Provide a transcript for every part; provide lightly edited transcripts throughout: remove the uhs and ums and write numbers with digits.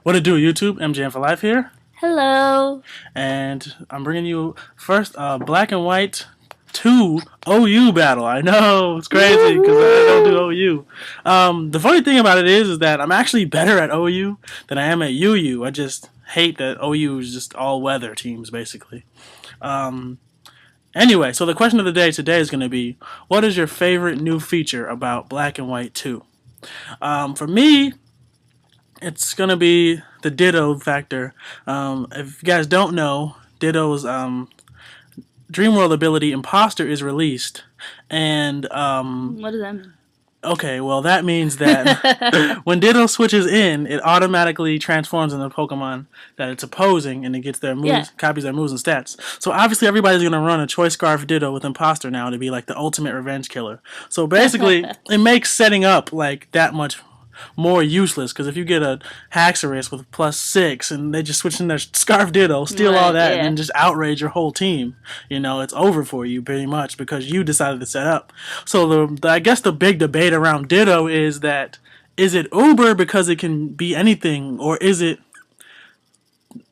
What it do, YouTube? MJN for Life here, Hello. and I'm bringing you first Black and White 2 OU battle. I know it's crazy because I don't do Woohoo! OU. The funny thing about it is that I'm actually better at OU than I am at UU. I just hate that OU is just all weather teams basically. Um, anyway, so the question of the day today is going to be, what is your favorite new feature about Black and White 2? For me, it's gonna be the Ditto factor. If you guys don't know, Ditto's Dreamworld ability Imposter is released, and What does that mean? okay, well that means that when Ditto switches in, it automatically transforms into Pokemon that it's opposing, and it gets their Yeah. moves, copies their moves and stats. So obviously everybody's gonna run a Choice Scarf Ditto with Imposter now to be like the ultimate revenge killer. So basically, it makes setting up like that much more useless because if you get a Haxorus with +6 and they just switch in their Scarf Ditto, steal all Right, that, and yeah. then just outrage your whole team, it's over for you pretty much because you decided to set up. So I guess the big debate around Ditto is that is it Uber because it can be anything, or is it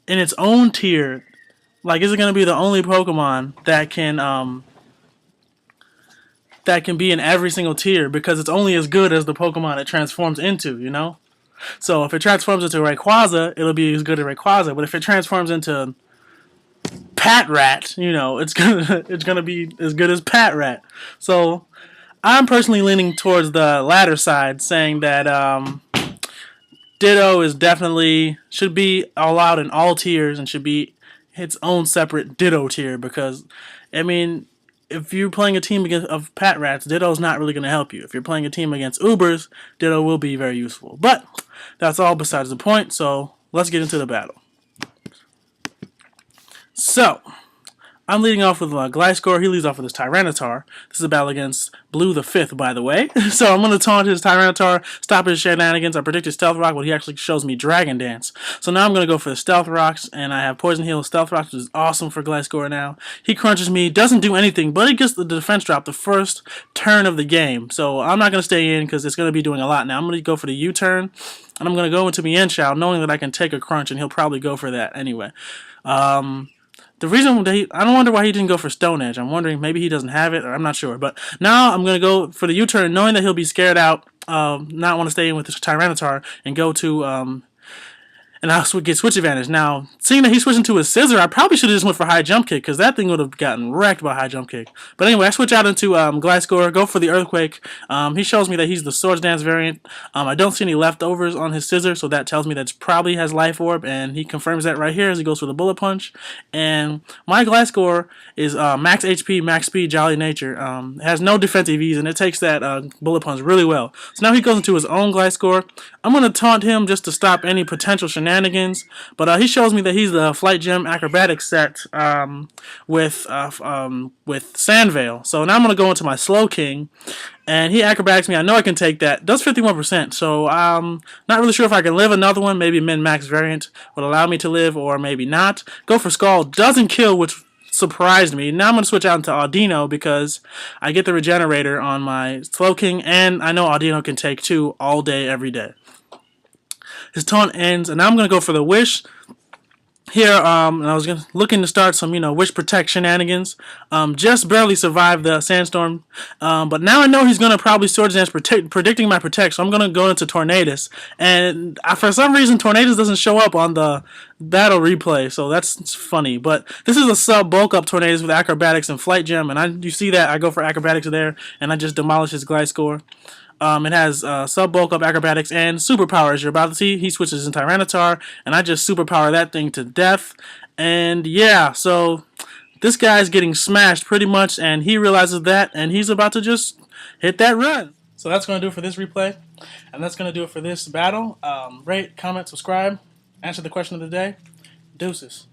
in its own tier? Like, is it going to be the only Pokemon that can be in every single tier because it's only as good as the Pokemon it transforms into? So if it transforms into Rayquaza, it'll be as good as Rayquaza. But if it transforms into Patrat, it's gonna be as good as Patrat. So I'm personally leaning towards the latter side, saying that Ditto is definitely should be allowed in all tiers and should be its own separate Ditto tier because, I mean, if you're playing a team of Patrats, Ditto's not really going to help you. If you're playing a team against Ubers, Ditto will be very useful. But that's all besides the point, so let's get into the battle. So, I'm leading off with Gliscor. He leads off with his Tyranitar. This is a battle against Blue the Fifth, by the way. So I'm going to taunt his Tyranitar, stop his shenanigans. I predict his Stealth Rock, but he actually shows me Dragon Dance. So now I'm going to go for the Stealth Rocks, and I have Poison Heal Stealth Rocks, which is awesome for Gliscor now. He crunches me, doesn't do anything, but he gets the defense drop the first turn of the game. So I'm not going to stay in because it's going to be doing a lot now. I'm going to go for the U-turn, and I'm going to go into Mienshao, knowing that I can take a crunch, and he'll probably go for that anyway. The reason that I don't wonder why he didn't go for Stone Edge. I'm wondering maybe he doesn't have it, or I'm not sure. But now I'm going to go for the U-turn, knowing that he'll be scared out, not want to stay in with the Tyranitar, and go to and I'll get switch advantage. Now, seeing that he's switching to his Scissor, I probably should have just went for High Jump Kick, because that thing would have gotten wrecked by High Jump Kick. But anyway, I switch out into Gliscor, go for the Earthquake. He shows me that he's the Swords Dance variant. I don't see any leftovers on his Scissor, so that tells me that it probably has Life Orb, and he confirms that right here as he goes for the Bullet Punch. And my Gliscor is max HP, max speed, jolly nature. It has no defensive ease, and it takes that Bullet Punch really well. So now he goes into his own Gliscor. I'm going to taunt him just to stop any potential shenanigans, but he shows me that he's the Flight Gem Acrobatics set with Sandvale. So now I'm going to go into my Slow King, and he acrobatics me. I know I can take that. Does 51%, so I'm not really sure if I can live another one. Maybe min-max variant would allow me to live, or maybe not. Go for Skull. Doesn't kill, which surprised me. Now I'm going to switch out into Audino because I get the regenerator on my Slow King, and I know Audino can take 2 all day, every day. His taunt ends, and now I'm going to go for the Wish. Here, and I was looking to start some, Wish Protect shenanigans. Just barely survived the Sandstorm, but now I know he's going to probably Swords Dance, predicting my Protect, so I'm going to go into Tornadus. And for some reason, Tornadus doesn't show up on the battle replay, so that's funny. But this is a sub-bulk up Tornadus with Acrobatics and Flight Gem, and you see that I go for Acrobatics there, and I just demolish his Gliscor. It has sub-bulk up Acrobatics and Superpower, as you're about to see. He switches in Tyranitar, and I just Superpower that thing to death. And yeah, so this guy's getting smashed pretty much, and he realizes that, and he's about to just hit that run. So that's going to do it for this replay, and that's going to do it for this battle. Rate, comment, subscribe, answer the question of the day. Deuces.